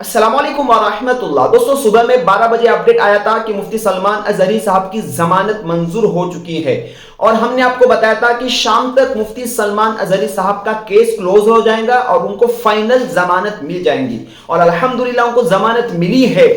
अस्सलामुअलैकुम वरहमतुल्लाह। दोस्तों, सुबह में 12 बजे अपडेट आया था कि मुफ्ती सलमान अजहरी साहब की जमानत मंजूर हो चुकी है और हमने आपको बताया था कि शाम तक मुफ्ती सलमान अजहरी साहब का केस क्लोज हो जाएगा और उनको फाइनल जमानत मिल जाएंगी। और अल्हम्दुलिल्लाह उनको जमानत मिली है,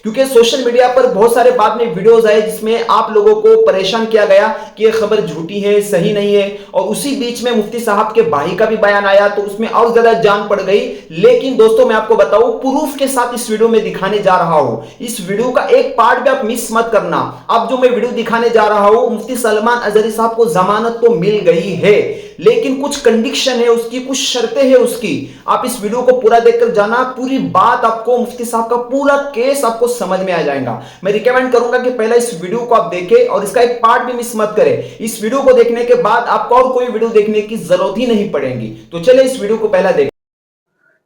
क्योंकि सोशल मीडिया पर बहुत सारे बाद में वीडियोस आए जिसमें आप लोगों को परेशान किया गया कि यह खबर झूठी है, सही नहीं है। और उसी बीच में मुफ्ती साहब के भाई का भी बयान आया तो उसमें और ज्यादा जान पड़ गई। लेकिन दोस्तों, मैं आपको बताऊं, प्रूफ के साथ इस वीडियो में दिखाने जा रहा हूं। इस वीडियो का एक पार्ट भी आप मिस मत करना। अब जो मैं वीडियो दिखाने जा रहा हूं, मुफ्ती सलमान अजहरी साहब को जमानत तो मिल गई है, लेकिन कुछ कंडीशन है उसकी, कुछ शर्तें हैं उसकी। आप इस वीडियो को पूरा देखकर जाना, पूरी बात आपको, मुफ्ती साहब का पूरा केस आपको समझ में आ जाएगा। मैं रिकमेंड करूंगा कि पहले इस वीडियो को आप देखें और इसका एक पार्ट भी मिस मत करें। इस वीडियो को देखने के बाद आपको और कोई वीडियो देखने की जरूरत ही नहीं पड़ेगी। तो चलिए इस वीडियो को पहला देखें।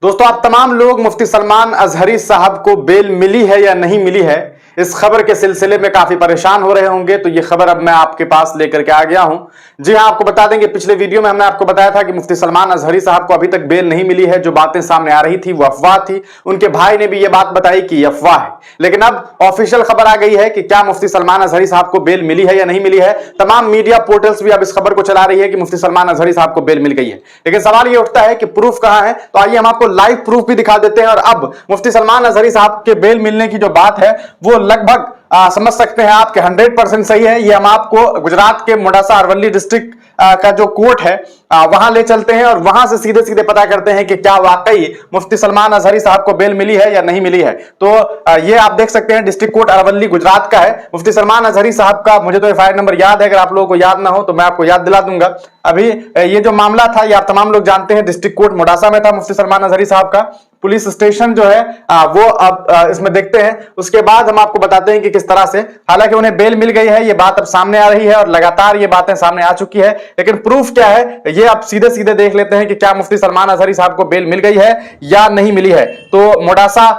दोस्तों, आप तमाम लोग मुफ्ती सलमान अजहरी साहब को बेल मिली है या नहीं मिली है, इस खबर के सिलसिले में काफी परेशान हो रहे होंगे। तो ये खबर अब मैं आपके पास लेकर के आ गया हूं। जी हां, आपको बता देंगे, पिछले वीडियो में हमने आपको बताया था कि मुफ्ती सलमान अजहरी साहब को अभी तक बेल नहीं मिली है। जो बातें सामने आ रही थी वो अफवाह थी। उनके भाई ने भी ये बात बताई कि अफवाह है, लेकिन अब ऑफिशियल खबर आ गई है कि क्या मुफ्ती सलमान अजहरी साहब को बेल मिली है या नहीं मिली है। तमाम मीडिया पोर्टल्स भी अब इस खबर को चला रही है कि मुफ्ती सलमान अजहरी साहब को बेल मिल गई है। लेकिन सवाल ये उठता है कि प्रूफ कहां है। तो आइए हम आपको लाइव प्रूफ भी दिखा देते हैं। और अब मुफ्ती सलमान अजहरी साहब के बेल मिलने की जो बात है वो लगभग समझ सकते हैं आपके 100% सही है। ये हम आपको गुजरात के मोडासा अरवली डिस्ट्रिक्ट का जो कोर्ट है वहां ले चलते हैं और वहां से सीधे सीधे पता करते हैं कि क्या वाकई मुफ्ती सलमान अजहरी साहब को बेल मिली है या नहीं मिली है। तो ये आप देख सकते हैं, डिस्ट्रिक्ट कोर्ट अरवली गुजरात का है। मुफ्ती सलमान अजहरी साहब का मुझे तो एफआईआर नंबर याद है, अगर आप लोगों को याद ना हो तो मैं आपको याद दिला दूंगा। अभी ये जो मामला था ये आप तमाम लोग जानते हैं, डिस्ट्रिक्ट कोर्ट मोडासा में था। मुफ्ती सलमान अजहरी साहब का पुलिस स्टेशन जो है वो अब इसमें देखते हैं। उसके बाद हम आपको बताते हैं कि किस तरह से, हालांकि उन्हें बेल मिल गई है, ये बात अब सामने आ रही है और लगातार ये बातें सामने आ चुकी है। लेकिन प्रूफ क्या है ये आप सीधे सीधे देख लेते हैं कि क्या मुफ्ती सलमान अजहरी साहब को बेल मिल गई है या नहीं मिली है। तो मोडासा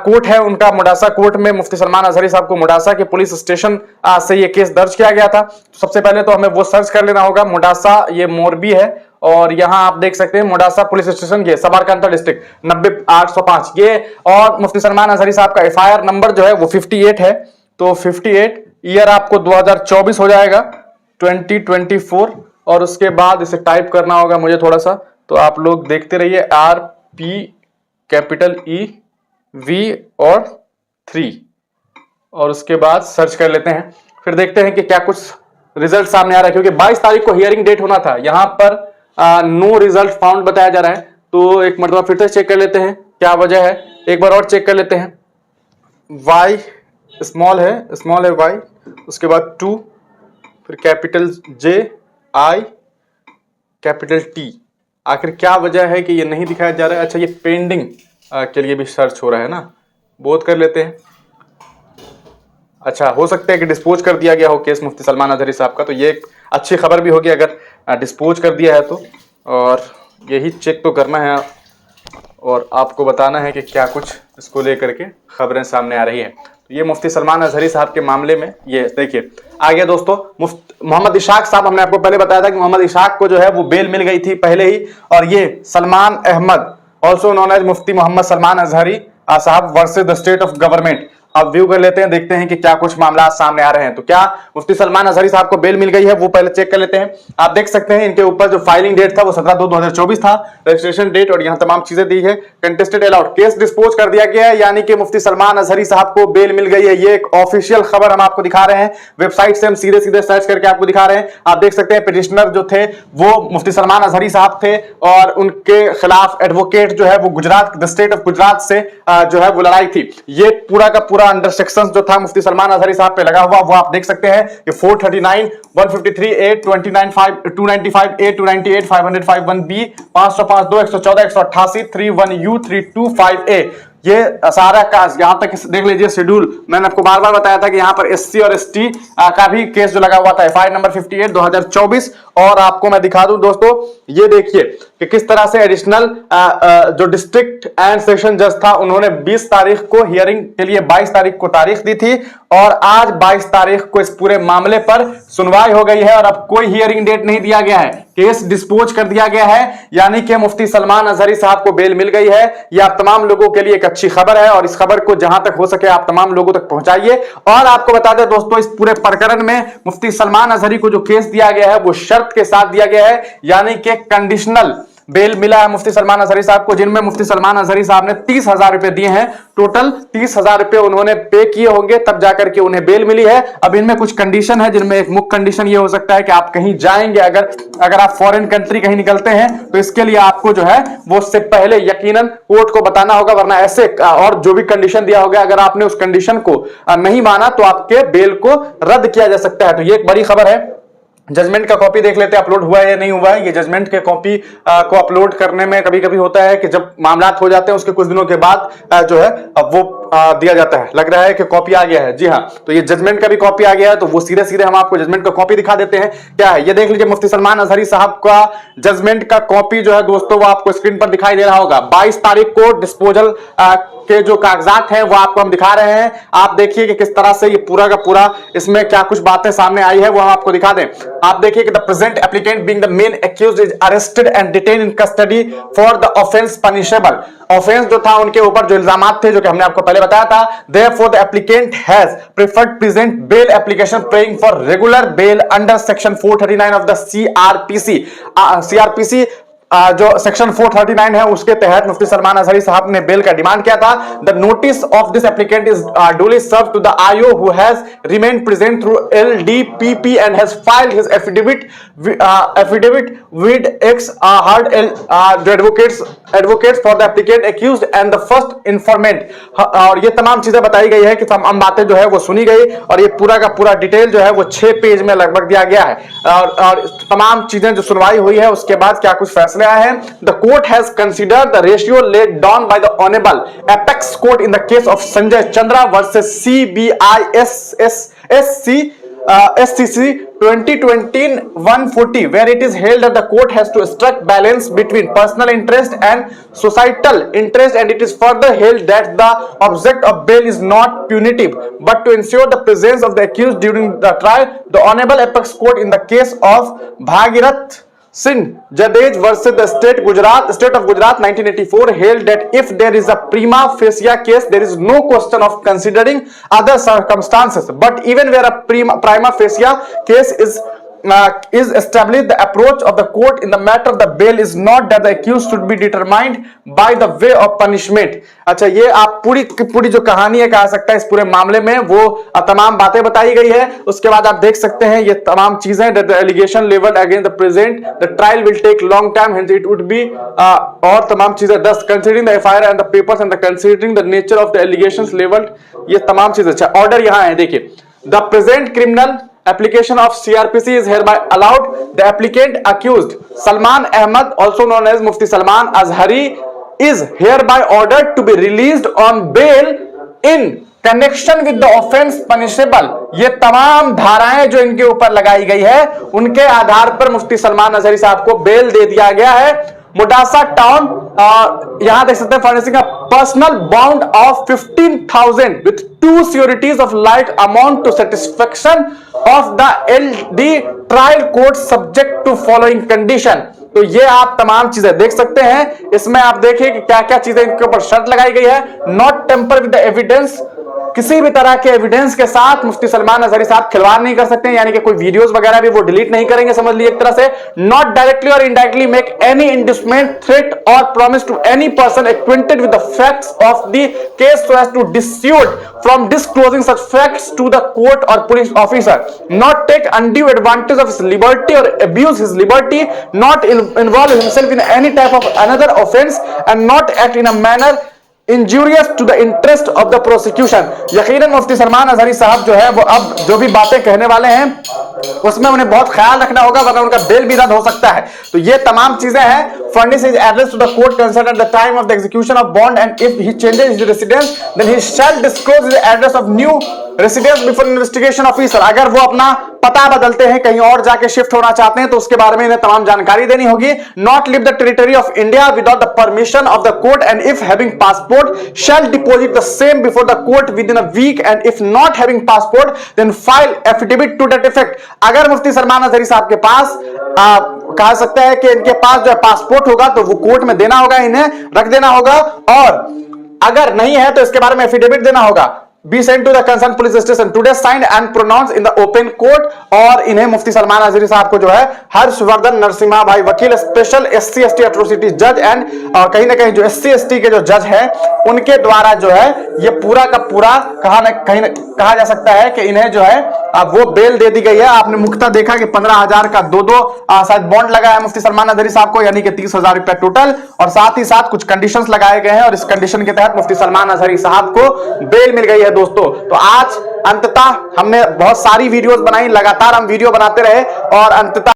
कोर्ट है उनका, मोडासा कोर्ट में मुफ्ती सलमान अजहरी साहब को मोडासा के पुलिस स्टेशन से ये केस दर्ज किया गया था। सबसे पहले तो हमें वो सर्च कर लेना होगा। मोडासा ये मोरबी है और यहां आप देख सकते हैं मोडासा पुलिस स्टेशन, ये सबरकांठा डिस्ट्रिक्ट 90805 ये। और मुफ्ती सलमान अजहरी साहब का एफआईआर नंबर जो है वो 58 है। तो 58 ईयर आपको 2024 हो जाएगा, 2024। और उसके बाद इसे टाइप करना होगा मुझे थोड़ा सा, तो आप लोग देखते रहिए। RP कैपिटल EV और 3 और उसके बाद सर्च कर लेते हैं। फिर देखते हैं कि क्या कुछ रिजल्ट सामने आ रहा है, क्योंकि 22 तारीख को हियरिंग डेट होना था। यहां पर नो रिजल्ट फाउंड बताया जा रहा है। तो एक मरतबा फिर से चेक कर लेते हैं क्या वजह है, एक बार और चेक कर लेते हैं। Y स्मॉल है Y, उसके बाद 2, फिर capital J I capital T। आखिर क्या वजह है कि ये नहीं दिखाया जा रहा है। अच्छा, ये पेंडिंग के लिए भी सर्च हो रहा है ना, बोध कर लेते हैं। अच्छा, हो सकता है कि डिस्पोज कर दिया गया हो केस मुफ्ती सलमान अजहरी साहब का, तो ये एक अच्छी खबर भी होगी अगर डिस्पोज कर दिया है तो। और यही चेक तो करना है और आपको बताना है कि क्या कुछ इसको लेकर के खबरें सामने आ रही है। तो ये मुफ्ती सलमान अजहरी साहब के मामले में ये देखिए आ गया दोस्तों। मोहम्मद इशाक साहब, हमने आपको पहले बताया था कि मोहम्मद इशाक को जो है वो बेल मिल गई थी पहले ही। और ये Salman Ahmad also known as Mufti Mohammad Salman Azhari Sahab versus the state of government. अब व्यू कर लेते हैं, देखते हैं कि क्या कुछ मामला सामने आ रहे हैं। तो क्या मुफ्ती सलमान अजहरी साहब को बेल मिल गई है वो पहले चेक कर लेते हैं। आप देख सकते हैं इनके ऊपर जो फाइलिंग डेट था वो 17/2/2024 था, रजिस्ट्रेशन डेट और यहाँ तमाम चीजें दी है। कंटेस्टेड अलाउड, केस डिस्पोज कर दिया गया है, यानी कि मुफ्ती सलमान अजहरी साहब को बेल मिल गई है। ये एक ऑफिशियल खबर हम आपको दिखा रहे हैं, वेबसाइट से हम सीधे सीधे सर्च करके आपको दिखा रहे हैं। आप देख सकते हैं पिटिशनर जो थे वो मुफ्ती सलमान अजहरी साहब थे और उनके खिलाफ एडवोकेट जो है वो Gujarat, the state of Gujarat से जो है वो लड़ाई थी। ये पूरा का पूरा अंडर सेक्शन जो था मुफ्ती सलमान अजहरी साहब पे लगा हुआ वो आप देख सकते हैं कि 439, 153 A, 295 A, 298, 505 1B, 505 2, 114, 188, 31U, 325 A। ये सारा का यहां तक देख लीजिए शेड्यूल। मैंने आपको बार बार बताया था कि यहां पर SC और ST का भी केस जो लगा हुआ था, एफआईआर नंबर 58 2024। और आपको मैं दिखा दूं दोस्तों, ये देखिए कि किस तरह से एडिशनल जो डिस्ट्रिक्ट एंड सेशन जज था उन्होंने 20 तारीख को हियरिंग के लिए 22 तारीख को तारीख दी थी और आज 22 तारीख को इस पूरे मामले पर सुनवाई हो गई है और अब कोई हियरिंग डेट नहीं दिया गया है, केस डिस्पोज कर दिया गया है, यानी कि मुफ्ती सलमान अजहरी साहब को बेल मिल गई है। यह आप तमाम लोगों के लिए एक अच्छी खबर है और इस खबर को जहां तक हो सके आप तमाम लोगों तक पहुंचाइए। और आपको बता दें दोस्तों, इस पूरे प्रकरण में मुफ्ती सलमान अजहरी को जो केस दिया गया है वो शर्त के साथ दिया गया है, यानी कि कंडीशनल बेल मिला है मुफ्ती सलमान अजहरी साहब को, जिनमें मुफ्ती सलमान अजहरी साहब ने 30,000 रुपए दिए हैं। टोटल 30,000 रुपए उन्होंने पे किए होंगे तब जाकर के उन्हें बेल मिली है। अब इनमें कुछ कंडीशन है, जिनमें एक मुख्य कंडीशन ये हो सकता है कि आप कहीं जाएंगे, अगर आप फॉरेन कंट्री कहीं निकलते हैं तो इसके लिए आपको जो है वो उससे पहले यकीनन कोर्ट को बताना होगा, वरना ऐसे और जो भी कंडीशन दिया होगा अगर आपने उस कंडीशन को नहीं माना तो आपके बेल को रद्द किया जा सकता है। तो ये एक बड़ी खबर है। जजमेंट का कॉपी देख लेते हैं, अपलोड हुआ है या नहीं हुआ है। ये जजमेंट के कॉपी को अपलोड करने में कभी कभी होता है कि जब मामला हो जाते हैं उसके कुछ दिनों के बाद जो है वो दिया जाता है। लग रहा है कि कॉपी आ गया है। जी हाँ, तो ये जजमेंट का भी कॉपी आ गया है, तो वो सीधे सीधे हम आपको जजमेंट का कॉपी दिखा देते हैं। क्या है ये देख लीजिए, मुफ्ती सलमान अजहरी साहब का जजमेंट का कॉपी जो है दोस्तों वो आपको स्क्रीन पर दिखाई दे रहा होगा। 22 तारीख को डिस्पोजल के जो कागजात हैं वो आपको हम दिखा रहे हैं। आप देखिए कि किस तरह से ये पूरा का पूरा इसमें क्या कुछ बातें सामने आई है वो हम आपको दिखा दें। आप देखिए कि the present applicant being the main accused is arrested and detain in custody for the offence punishable. Offence जो था उनके ऊपर जो इल्जामात थे जो कि हमने आपको पहले बताया था, therefore the applicant has preferred present bail application praying for regular bail under section 439 of the CRPC जो सेक्शन 439 है उसके तहत मुफ्ती सलमान अजहरी साहब ने बेल का डिमांड किया था। The notice of this applicant is duly served to the IO who has remained present through LDPP and has filed his affidavit with ex heard advocates for the applicant accused and the first informant। और ये तमाम चीजें बताई गई है कि तमाम बातें जो है वो सुनी गई और ये पूरा का पूरा डिटेल जो है वो 6 पेज में लगभग दिया गया है और तमाम चीजें जो सुनवाई हुई है उसके बाद क्या कुछ फैसले आए हैं। The court has considered the ratio laid down by the Honorable Apex Court in the case of Sanjay Chandra versus SCC 2020-140, where it is held that the court has to strike balance between personal interest and societal interest, and it is further held that the object of bail is not punitive but to ensure the presence of the accused during the trial. The Honorable Apex Court in the case of Bhagirath Singh Jadej versus the state of Gujarat 1984 held that if there is a prima facie case, there is no question of considering other circumstances. But even where a prima facie case is established, the approach of the court in the matter of the bail is not that the accused should be determined by the way of punishment। अच्छा, ये आप पूरी जो कहानी है कह सकता है इस पूरे मामले में वो तमाम बातें बताई गई है। उसके बाद आप देख सकते हैं ये तमाम चीजें, that the allegation leveled against the present, the trial will take long time, hence it would be और तमाम चीजें, thus considering the FIR and the papers and the considering the nature of the allegations leveled, ये तमाम चीजें। अच्छा, order यहाँ है देखिए, the present criminal application of CRPC is hereby allowed. The applicant accused Salman Ahmad, also known as Mufti Salman Azhari, is hereby ordered to be released on bail in connection with the offense punishable। ये तमाम धाराएं जो इनके ऊपर लगाई गई है उनके आधार पर मुफ्ती सलमान अजहरी साहब को बेल दे दिया गया है। मुडासा टाउन यहां देख सकते हैं, furnishing a personal bond of 15,000 with 2 securities of like amount to satisfaction of the LD trial court subject to following condition. तो ये आप तमाम चीजें देख सकते हैं। इसमें आप देखिए कि क्या क्या चीजें इनके ऊपर शर्त लगाई गई है। Not tamper with the evidence, किसी भी तरह के एविडेंस के साथ मुफ्ती सलमान अजहरी साहब खिलवाड़ नहीं कर सकते हैं, यानी कि कोई वीडियोस वगैरह भी वो डिलीट नहीं करेंगे, समझ लीजिए एक तरह से। नॉट डायरेक्टली और indirectly make any inducement, threat और promise to any person acquainted with the facts of the case so as to dissuade from disclosing such facts to the court और police officer. Not take undue advantage of his liberty और abuse his liberty. Not involve himself in any type of another offence and not act in a manner injurious to the interest of the prosecution. यकीनन मुफ्ती सलमान अजहरी साहब जो है वो अब जो भी बातें कहने वाले हैं उसमें उन्हें बहुत ख्याल रखना होगा, वरना उनका बेल भी रद्द हो सकता है। तो ये तमाम चीजें हैं। Furnish his address to the court concern at the time of the execution of bond and if he changes his residence then he shall disclose his address of new residence before investigation officer. अगर वो अपना पता बदलते हैं, कहीं और जाके shift होना चाहते हैं, तो उसके बारे में इन्हें तमाम जानकारी देनी होगी। Not leave the territory of India without the permission of the court and if having passport shall deposit the same before the court within a week and if not having passport then file affidavit to that effect. अगर मुफ्ती सलमान अजहरी साहब के पास कहा सकता है कि इनके पास जो है पासपोर्ट होगा तो वो कोर्ट में देना होगा, इन्हें रख देना होगा, और अगर नहीं है तो इसके बारे में एफिडेविट देना होगा। Be sent to the concern police station today signed and pronounce in the open court. और इन्हें मुफ्ती सलमान अजहरी साहब को जो है हर्षवर्धन नरसिम्हा भाई वकील स्पेशल SC ST एट्रोसिटी जज एंड कहीं ना कहीं जो SC ST के जो जज हैं उनके द्वारा जो है ये पूरा का पूरा कहा जा सकता है कि इन्हें जो है वो बेल दे दी गई है। आपने मुख्ता देखा कि 15,000 का दो शायद बॉन्ड लगा है मुफ्ती सलमान अजहरी साहब को, यानी कि 30,000 रुपए टोटल, और साथ ही साथ कुछ कंडीशंस लगाए गए हैं और इस कंडीशन के तहत मुफ्ती सलमान अजहरी साहब को बेल मिल गई है दोस्तों। तो आज अंततः हमने बहुत सारी वीडियोस बनाई, लगातार हम वीडियो बनाते रहे और अंततः